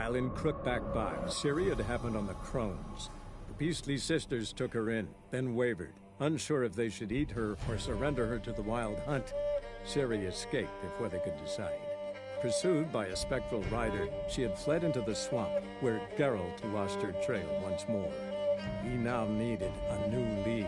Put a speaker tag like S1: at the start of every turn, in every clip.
S1: while in Crookback Bog, Ciri had happened on the Crones. The beastly sisters took her in, then wavered, unsure if they should eat her or surrender her to the Wild Hunt. Ciri escaped before they could decide. Pursued by a spectral rider, she had fled into the swamp, where Geralt lost her trail once more. He now needed a new lead.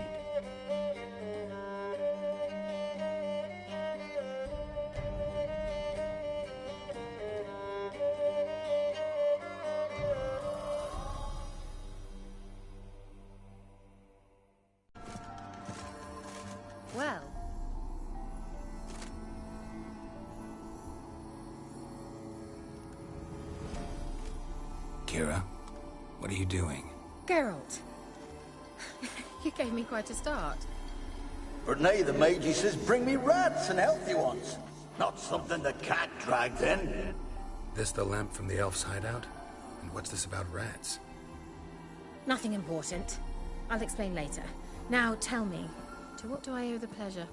S2: Well.
S3: Kira, what are you doing?
S2: Geralt. You gave me quite a start.
S4: For nay, the mage, he says, bring me rats and healthy ones. Not something the cat dragged in.
S3: This the lamp from the elf's hideout? And what's this about rats?
S2: Nothing important. I'll explain later. Now tell me, to what do I owe the pleasure?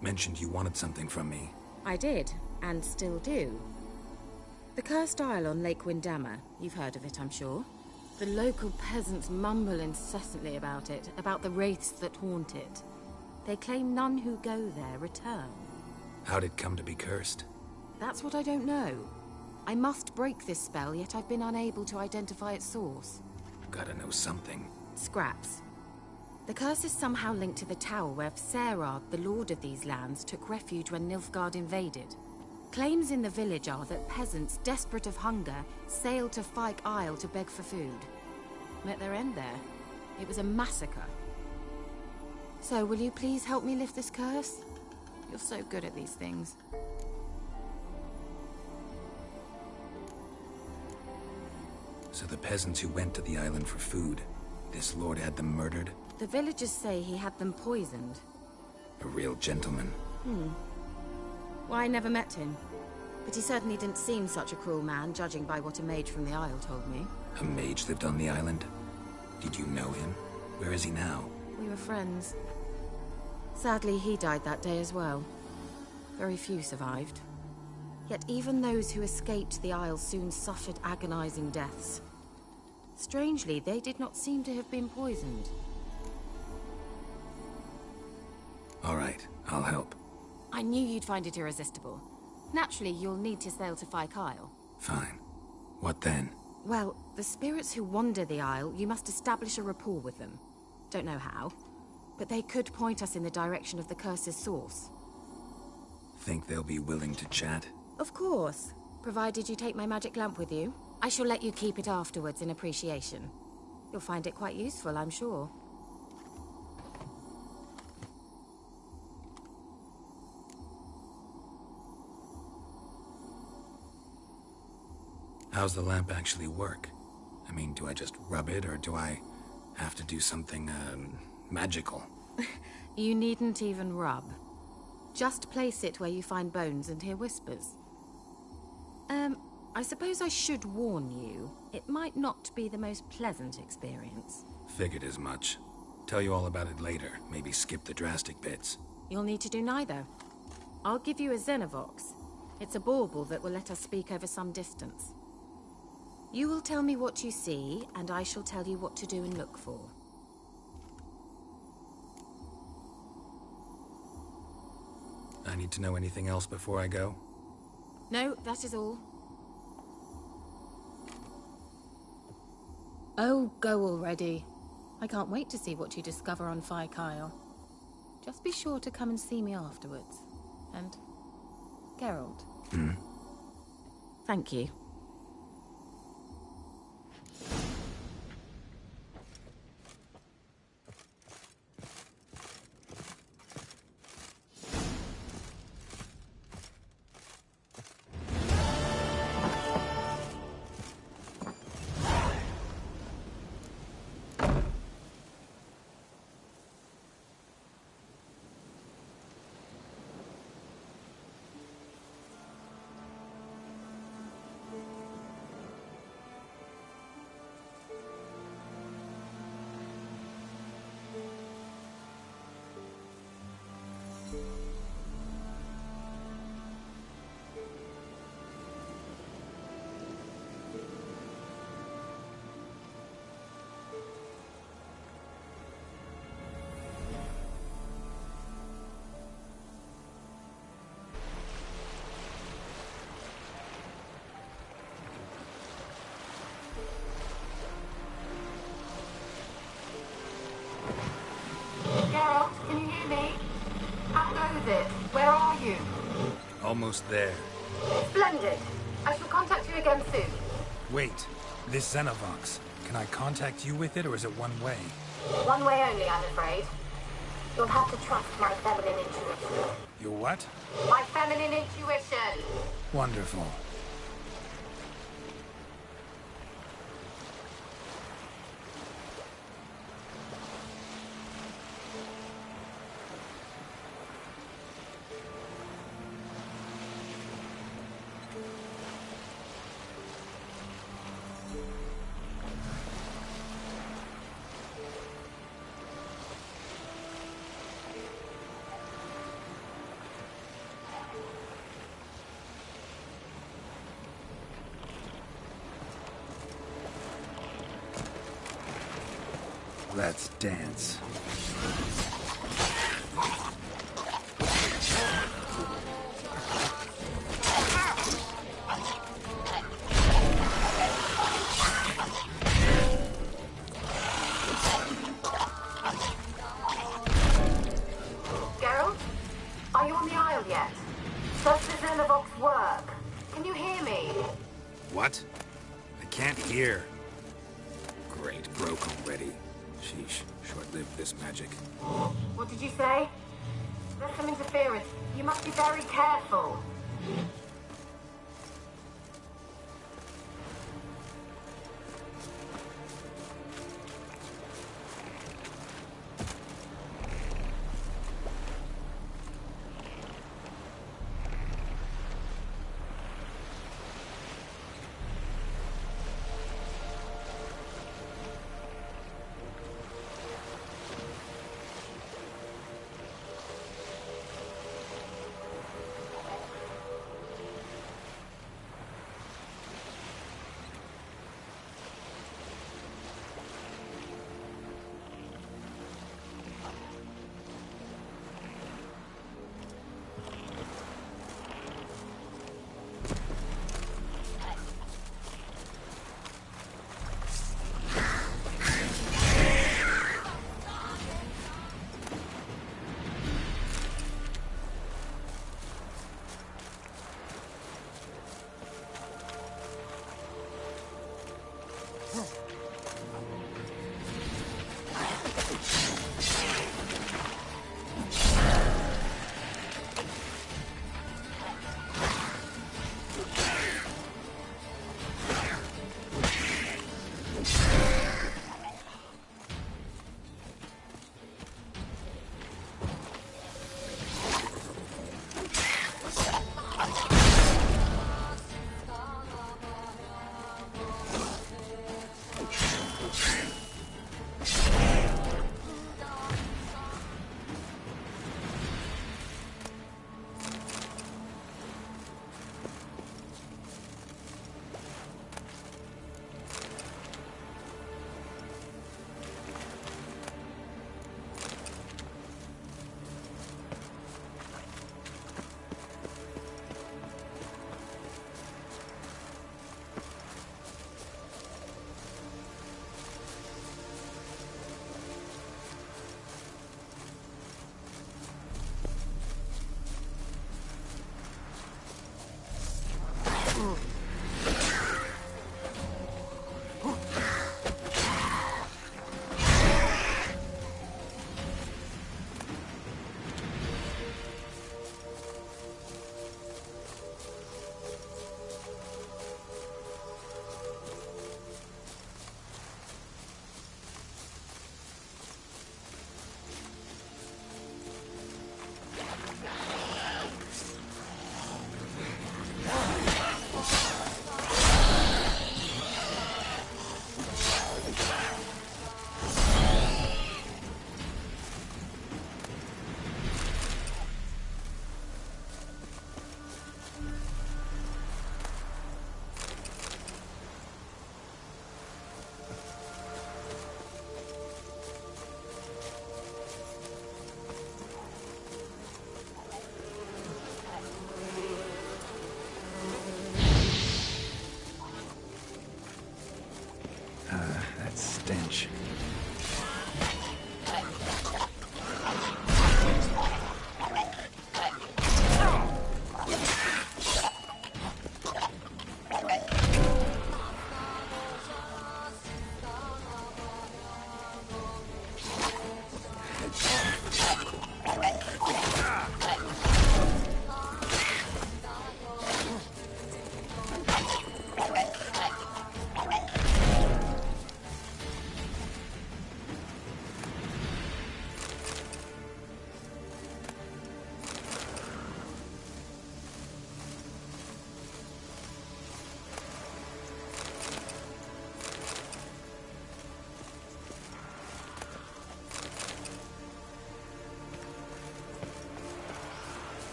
S3: Mentioned you wanted something from me.
S2: I did, and still do. The cursed isle on Lake Windammer. You've heard of it, I'm sure. The local peasants mumble incessantly about it, about the wraiths that haunt it. They claim none who go there return.
S3: How'd it come to be cursed?
S2: That's what I don't know. I must break this spell, yet I've been unable to identify its source.
S3: Gotta know something.
S2: Scraps. The curse is somehow linked to the tower where Serad, the lord of these lands, took refuge when Nilfgaard invaded. Claims in the village are that peasants, desperate of hunger, sailed to Fyke Isle to beg for food. Met their end there. It was a massacre. So, will you please help me lift this curse? You're so good at these things.
S3: So the peasants who went to the island for food, this lord had them murdered?
S2: The villagers say he had them poisoned.
S3: A real gentleman.
S2: Well, I never met him. But he certainly didn't seem such a cruel man, judging by what a mage from the Isle told me.
S3: A mage lived on the island? Did you know him? Where is he now?
S2: We were friends. Sadly, he died that day as well. Very few survived. Yet even those who escaped the Isle soon suffered agonizing deaths. Strangely, they did not seem to have been poisoned.
S3: All right, I'll help.
S2: I knew you'd find it irresistible. Naturally, you'll need to sail to Fyke Isle.
S3: Fine. What then?
S2: Well, the spirits who wander the Isle, you must establish a rapport with them. Don't know how, but they could point us in the direction of the curse's source.
S3: Think they'll be willing to chat?
S2: Of course, provided you take my magic lamp with you. I shall let you keep it afterwards in appreciation. You'll find it quite useful, I'm sure.
S3: How's the lamp actually work? I mean, do I just rub it, or do I have to do something, magical?
S2: You needn't even rub. Just place it where you find bones and hear whispers. I suppose I should warn you, it might not be the most pleasant experience.
S3: Figured as much. Tell you all about it later, maybe skip the drastic bits.
S2: You'll need to do neither. I'll give you a Xenovox. It's a bauble that will let us speak over some distance. You will tell me what you see, and I shall tell you what to do and look for.
S3: I need to know anything else before I go?
S2: No, that is all. Oh, go already. I can't wait to see what you discover on Fyke Isle. Just be sure to come and see me afterwards. And... Geralt. Thank you. knows it. Where are you?
S3: Almost there.
S2: Splendid. I shall contact you again soon.
S3: Wait, this Xenovox. Can I contact you with it, or is it one way?
S2: One way only, I'm afraid. You'll have to trust my feminine intuition.
S3: Your what?
S2: My feminine intuition!
S3: Wonderful. Let's dance.
S2: Geralt? Are you on the Isle yet? Does the Xenovox work? Can you hear me?
S3: What? I can't hear. Great, broke already. Sheesh, short-lived this magic.
S2: What did you say? There's some interference. You must be very careful.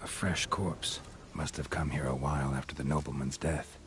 S3: A fresh corpse. Must have come here a while after the nobleman's death.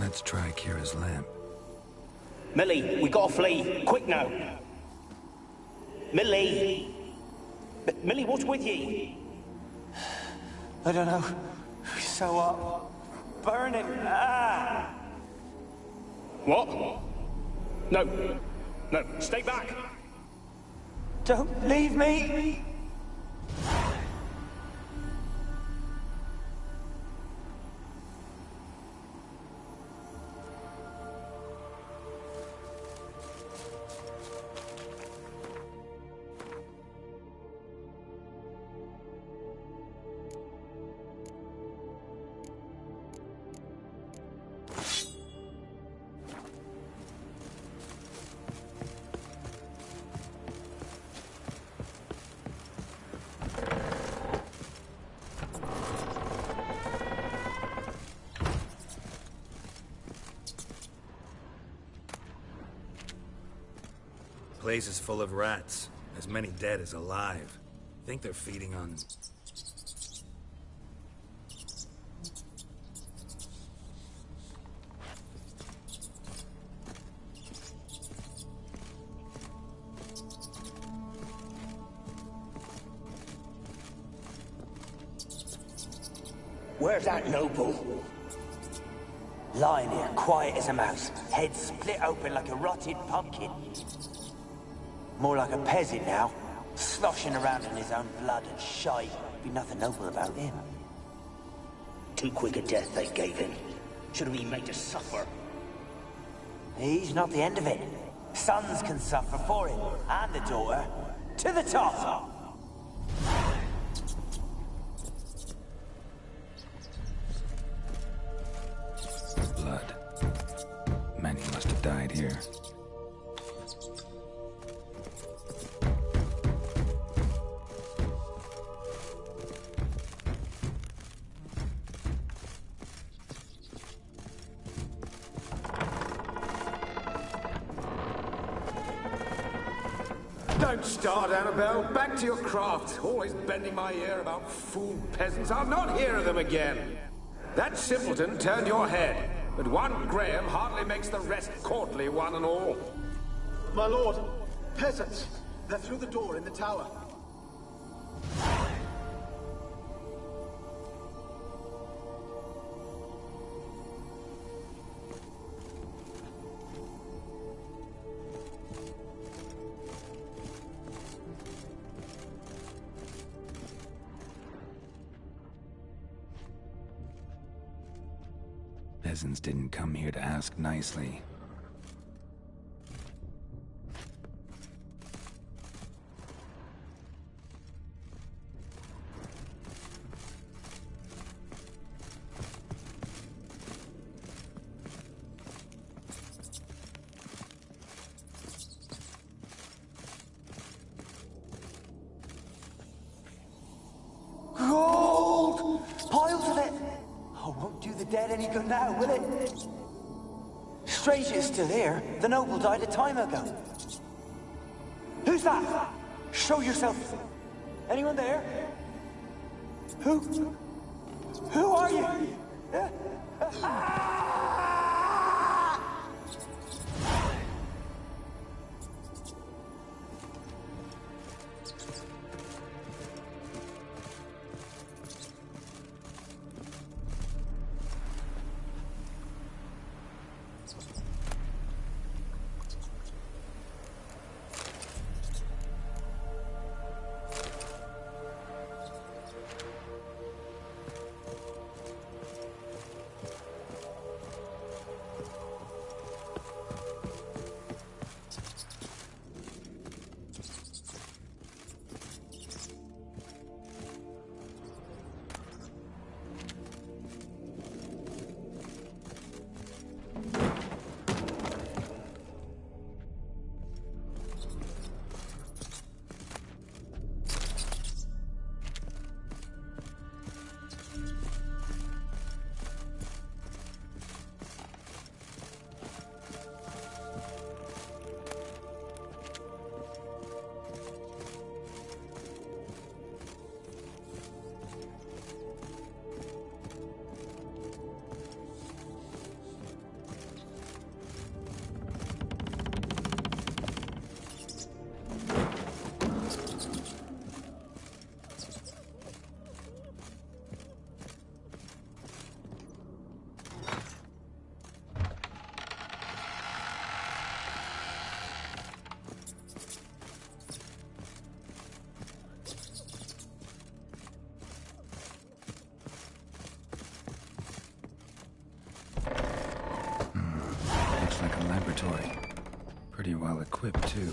S3: Let's try Kira's lamp.
S5: Millie, we gotta flee. Quick now. Millie! Millie, what's with you?
S6: I don't know. So what? Burning. Ah!
S5: What? No. No, stay back.
S6: Don't leave me!
S3: Place is full of rats. As many dead as alive. Think they're feeding on...
S5: Where's that noble?
S6: Lying here, quiet as a mouse. Head split open like a rotted pumpkin. More like a peasant now. Sloshing around in his own blood and shite. Be nothing noble about him.
S5: Too quick a death they gave him. Should have been made to suffer.
S6: He's not the end of it. Sons can suffer for him, and the daughter. To the top!
S3: Blood. Many must have died here.
S7: Don't start, Annabelle. Back to your craft. Always bending my ear about fool peasants. I'll not hear of them again. That simpleton turned your head, but one Graham hardly makes the rest courtly, one and all.
S8: My lord, peasants. They're through the door in the tower.
S3: Peasants didn't come here to ask nicely.
S6: Gold! Piles of it! Oh, won't do the dead any good now, will it? Strange it's still here. The noble died a time ago. Who's that? Show yourself. Anyone there? Who? Who are you?
S3: Looks like a laboratory. Pretty well equipped, too.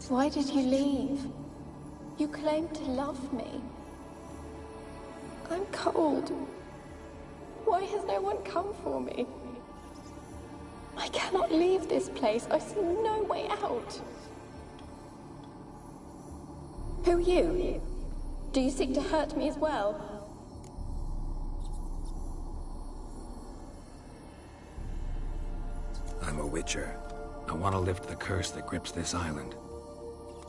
S9: Why did you leave? You claimed to love me. I'm cold. Why has no one come for me? I cannot leave this place. I see no way out. Who are you? Do you seek to hurt me as well?
S3: I'm a witcher. I want to lift the curse that grips this island.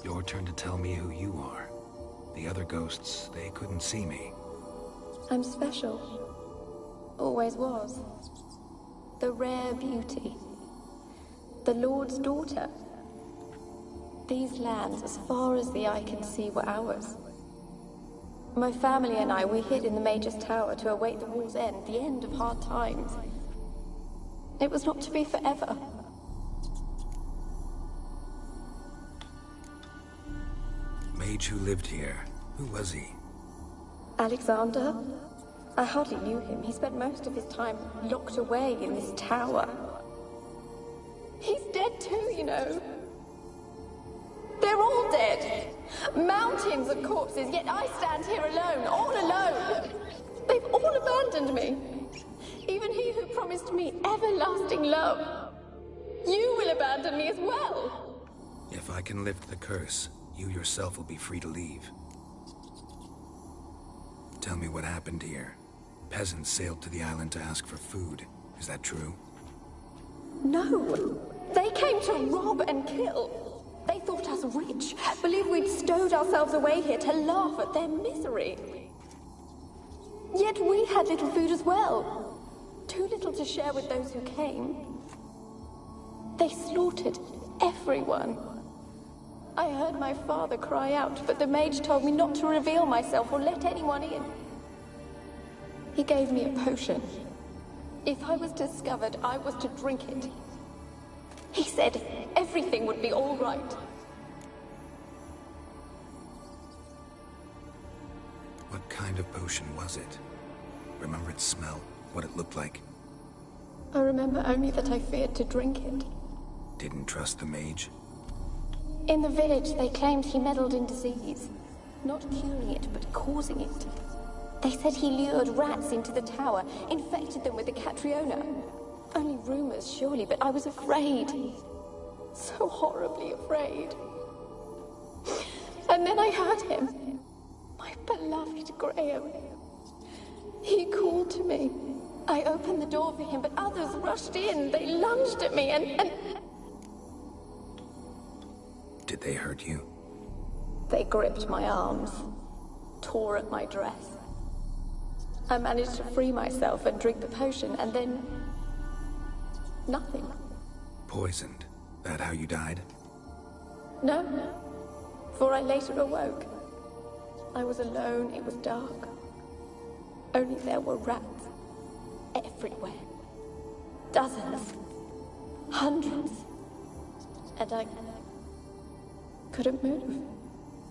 S3: Your turn to tell me who you are. The other ghosts, they couldn't see me.
S9: I'm special. Always was. The rare beauty. The Lord's daughter. These lands, as far as the eye can see, were ours. My family and I, we hid in the Mage's Tower to await the war's end, the end of hard times. It was not to be forever.
S3: Mage who lived here. Who was he?
S9: Alexander? I hardly knew him. He spent most of his time locked away in this tower. He's dead too, you know. They're all dead. Mountains of corpses, yet I stand here alone, all alone. They've all abandoned me. Even he who promised me everlasting love. You will abandon me as well.
S3: If I can lift the curse, you yourself will be free to leave. Tell me what happened here. Peasants sailed to the island to ask for food. Is that true?
S9: No. They came to rob and kill. They thought us rich, believed we'd stowed ourselves away here to laugh at their misery. Yet we had little food as well. Too little to share with those who came. They slaughtered everyone. I heard my father cry out, but the mage told me not to reveal myself or let anyone in. He gave me a potion. If I was discovered, I was to drink it. He said everything would be all right.
S3: What kind of potion was it? Remember its smell? What it looked like?
S9: I remember only that I feared to drink it.
S3: Didn't trust the mage?
S9: In the village, they claimed he meddled in disease. Not curing it, but causing it. They said he lured rats into the tower, infected them with the Catriona. Only rumors, surely, but I was afraid. So horribly afraid. And then I heard him. My beloved Graham. He called to me. I opened the door for him, but others rushed in. They lunged at me and...
S3: Did they hurt you?
S9: They gripped my arms, tore at my dress. I managed to free myself and drink the potion, and then... nothing.
S3: Poisoned? That how you died?
S9: No, for I later awoke. I was alone, it was dark. Only there were rats. Everywhere. Dozens. Hundreds. And I... couldn't move.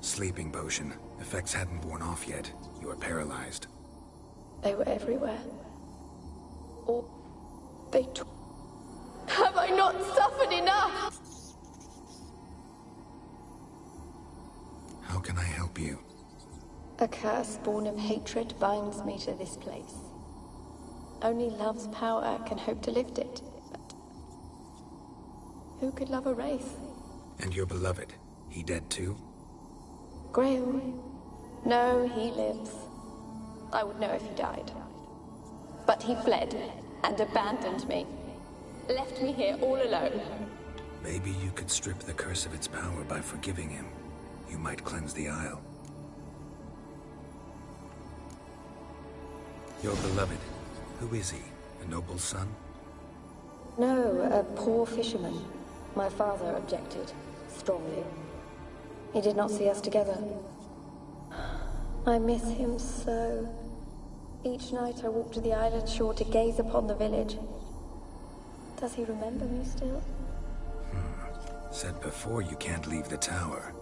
S3: Sleeping potion. Effects hadn't worn off yet. You were paralyzed.
S9: They were everywhere. Or they took... Have I not suffered enough?
S3: How can I help you?
S9: A curse born of hatred binds me to this place. Only love's power can hope to lift it. But who could love a wraith?
S3: And your beloved, he dead too?
S9: Graham? No, he lives. I would know if he died. But he fled and abandoned me. Left me here all alone.
S3: Maybe you could strip the curse of its power by forgiving him. You might cleanse the Isle. Your beloved, who is he? A noble son?
S9: No, a poor fisherman. My father objected, strongly. He did not see us together. I miss him so. Each night I walk to the island shore to gaze upon the village. Does he remember me still?
S3: Said before you can't leave the tower.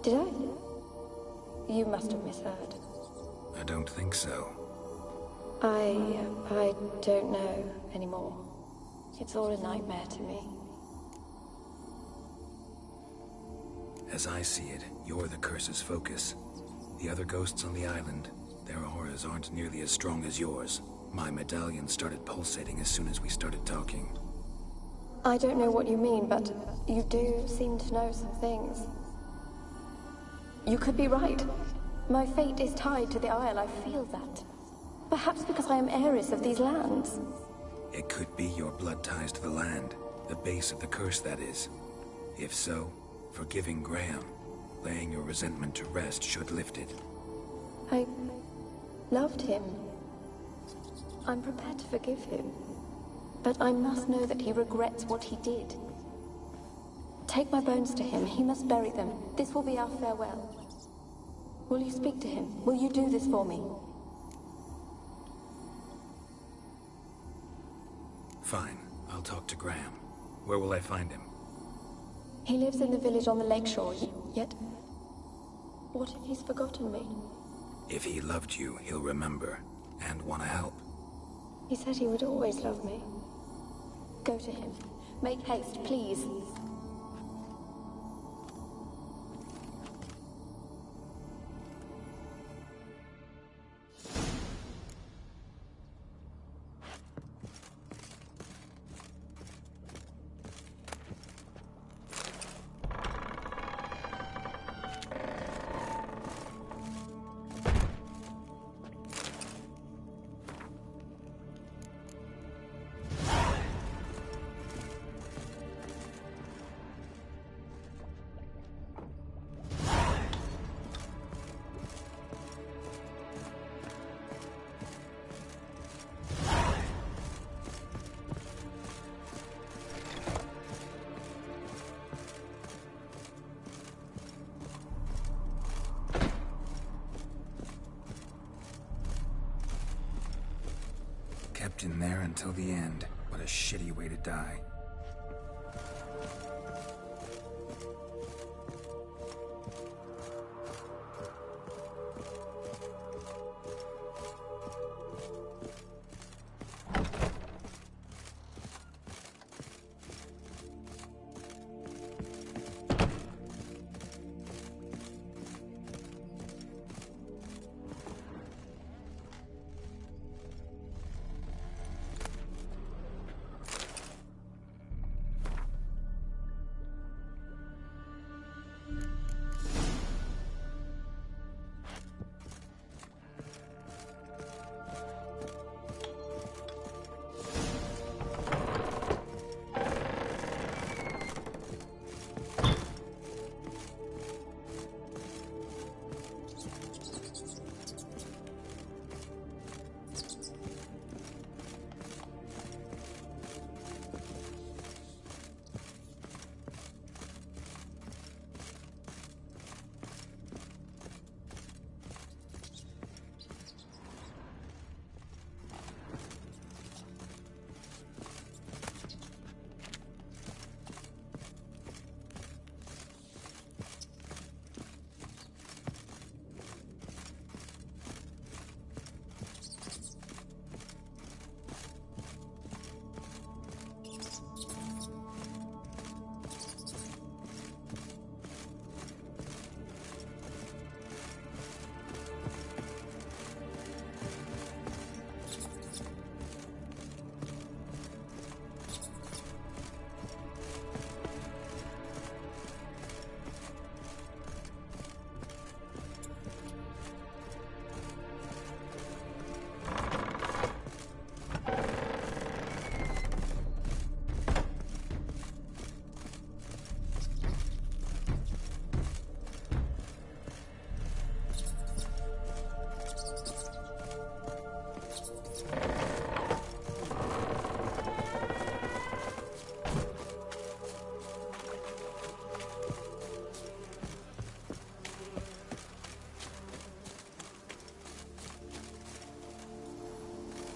S9: Did I? You must have misheard.
S3: I don't think so.
S9: I don't know anymore. It's all a nightmare to me.
S3: As I see it, you're the curse's focus. The other ghosts on the island, their auras aren't nearly as strong as yours. My medallion started pulsating as soon as we started talking.
S9: I don't know what you mean, but you do seem to know some things. You could be right. My fate is tied to the Isle, I feel that. Perhaps because I am heiress of these lands.
S3: It could be your blood ties to the land, the base of the curse, that is. If so, forgiving Graham, laying your resentment to rest should lift it.
S9: I loved him. I'm prepared to forgive him. But I must know that he regrets what he did. Take my bones to him. He must bury them. This will be our farewell. Will you speak to him? Will you do this for me?
S3: Fine. I'll talk to Graham. Where will I find him?
S9: He lives in the village on the lakeshore, yet... What if he's forgotten me?
S3: If he loved you, he'll remember, and want to help.
S9: He said he would always love me. Go to him. Make haste, please.
S3: Trapped in there until the end. What a shitty way to die.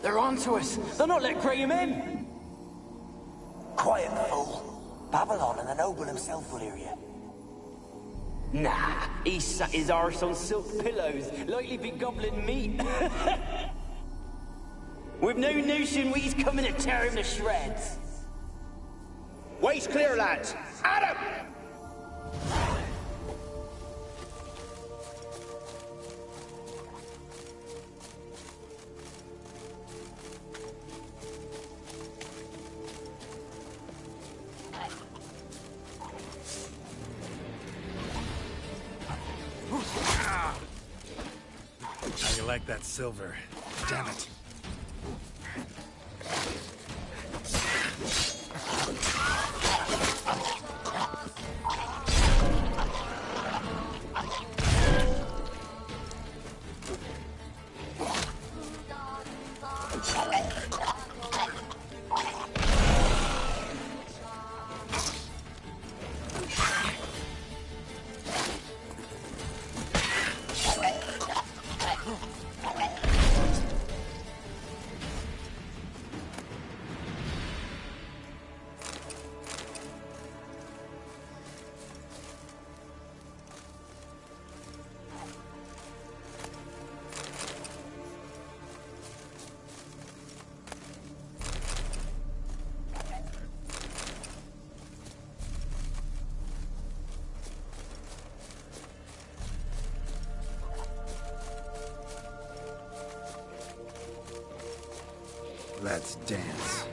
S6: They're onto us. They'll not let Graham in. Quiet, fool. Babylon and the noble himself will hear you. Nah, he sat his arse on silk pillows, likely be gobbling meat. We've no notion we's coming to tear him to shreds.
S7: Way's clear, lads. Adam!
S3: How you like that silver? Damn it. Let's dance.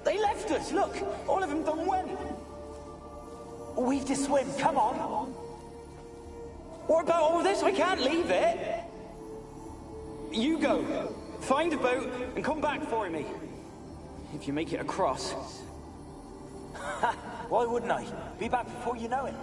S6: They left us, look! All of them done went. We've to swim, come on!
S10: What about all this? I can't leave it. You go. Find a boat and come back for me. If you make it across.
S6: Why wouldn't I? Be back before you know it.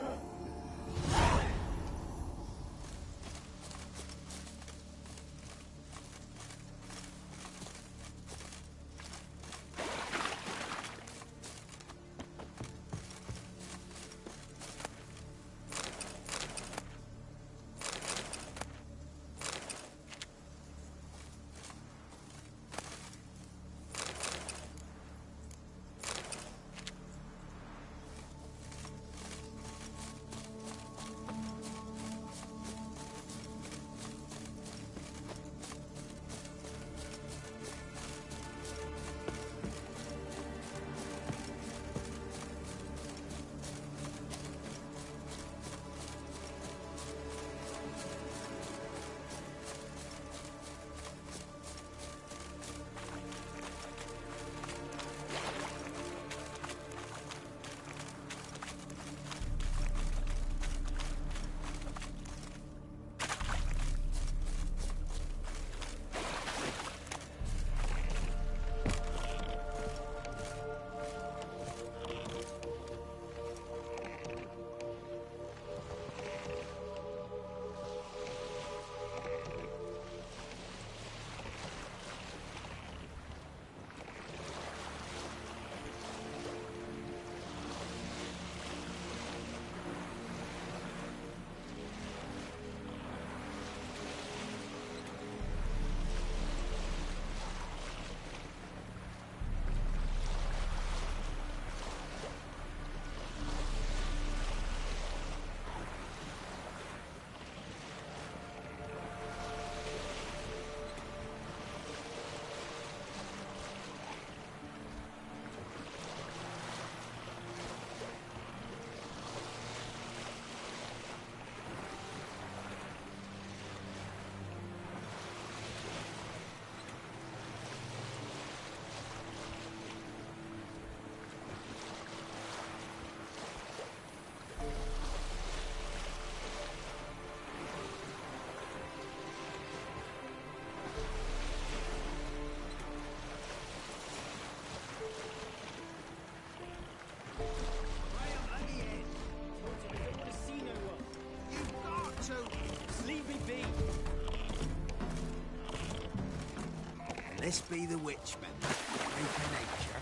S11: This be the witchman, freak nature.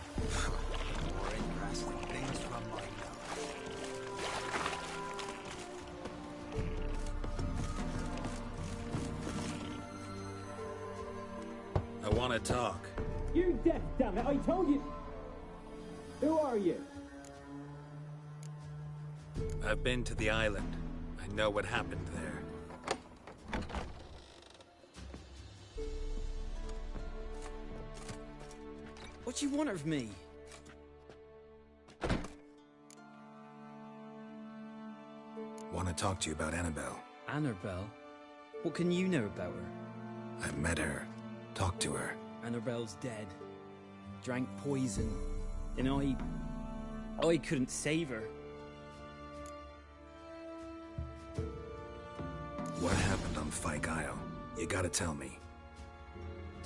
S11: More interesting things from my nose.
S3: I want to talk.
S10: You deaf, damn it! I told you. Who are you?
S3: I've been to the island. I know what happened there.
S10: What do you want of me?
S3: Want to talk to you about Annabelle.
S10: Annabelle? What can you know about her?
S3: I've met her. Talked to her.
S10: Annabelle's dead. Drank poison. And I couldn't save her.
S3: What happened on Fyke Isle? You gotta tell me.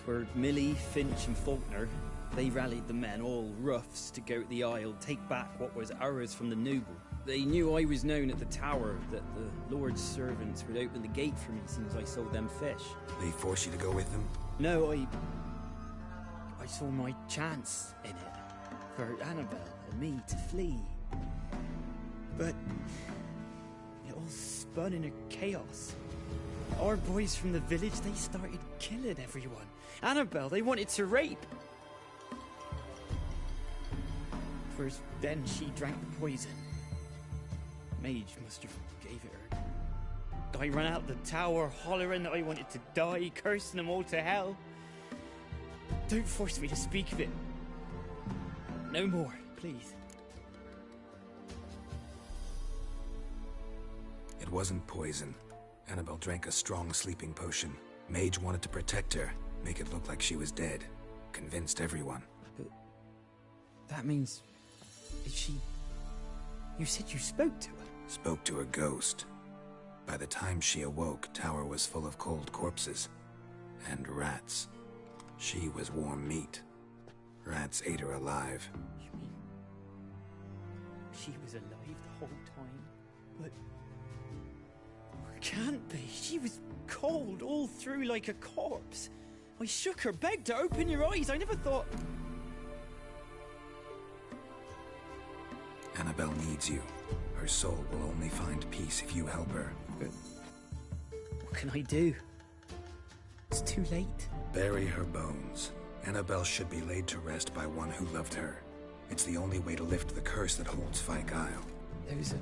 S10: Twere Millie, Finch and Faulkner. They rallied the men, all roughs, to go to the Isle, take back what was ours from the noble. They knew I was known at the tower, that the Lord's servants would open the gate for me as soon as I sold them fish.
S3: They forced you to go with them?
S10: No, I saw my chance in it, for Annabelle and me to flee. But it all spun into chaos. Our boys from the village, they started killing everyone. Annabelle, they wanted to rape. First, then she drank the poison. Mage must have gave it her. I ran out the tower, hollering that I wanted to die, cursing them all to hell. Don't force me to speak of it. No more, please.
S3: It wasn't poison. Annabelle drank a strong sleeping potion. Mage wanted to protect her, make it look like she was dead. Convinced everyone.
S10: But that means... Is she... You said you spoke to her?
S3: Spoke to a ghost. By the time she awoke, Tower was full of cold corpses. And rats. She was warm meat. Rats ate her alive.
S10: You mean she was alive the whole time? But can't be. She was cold all through like a corpse. I shook her, begged her, open your eyes. I never thought...
S3: Annabelle needs you. Her soul will only find peace if you help her.
S10: What can I do? It's too late.
S3: Bury her bones. Annabelle should be laid to rest by one who loved her. It's the only way to lift the curse that holds Fyke Isle.
S10: Those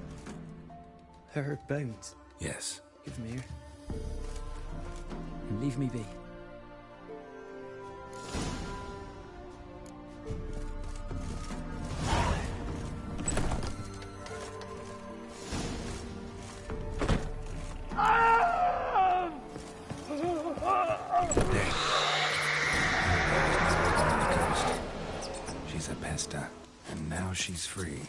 S10: are... her bones?
S3: Yes.
S10: Give them here. And leave me be.
S3: She's a pesta, and now she's free.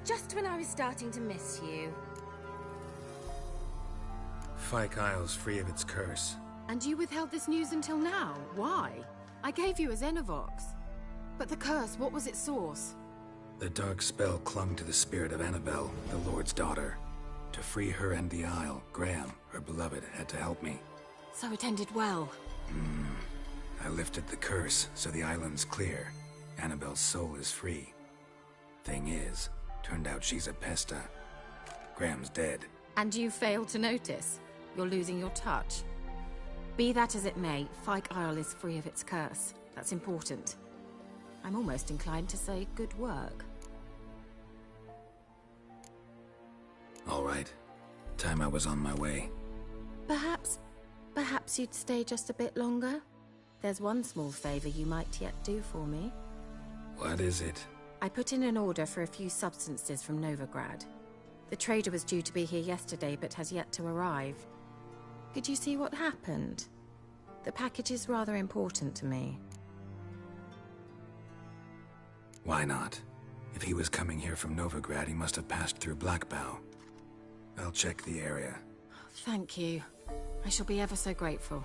S2: Just when I was starting to miss you.
S3: Fyke Isle's free of its curse.
S2: And you withheld this news until now? Why? I gave you a Xenovox. But the curse, what was its source?
S3: The dark spell clung to the spirit of Annabelle, the Lord's daughter. To free her and the Isle, Graham, her beloved, had to help me.
S2: So it ended well.
S3: I lifted the curse, so the island's clear. Annabelle's soul is free. Thing is, turned out she's a pesta. Graham's dead.
S2: And you failed to notice? You're losing your touch. Be that as it may, Fyke Isle is free of its curse. That's important. I'm almost inclined to say good work.
S3: All right. Time I was on my way.
S2: Perhaps you'd stay just a bit longer? There's one small favor you might yet do for me.
S3: What is it?
S2: I put in an order for a few substances from Novigrad. The trader was due to be here yesterday, but has yet to arrive. Could you see what happened? The package is rather important to me.
S3: Why not? If he was coming here from Novigrad, he must have passed through Blackbow. I'll check the area.
S2: Thank you. I shall be ever so grateful.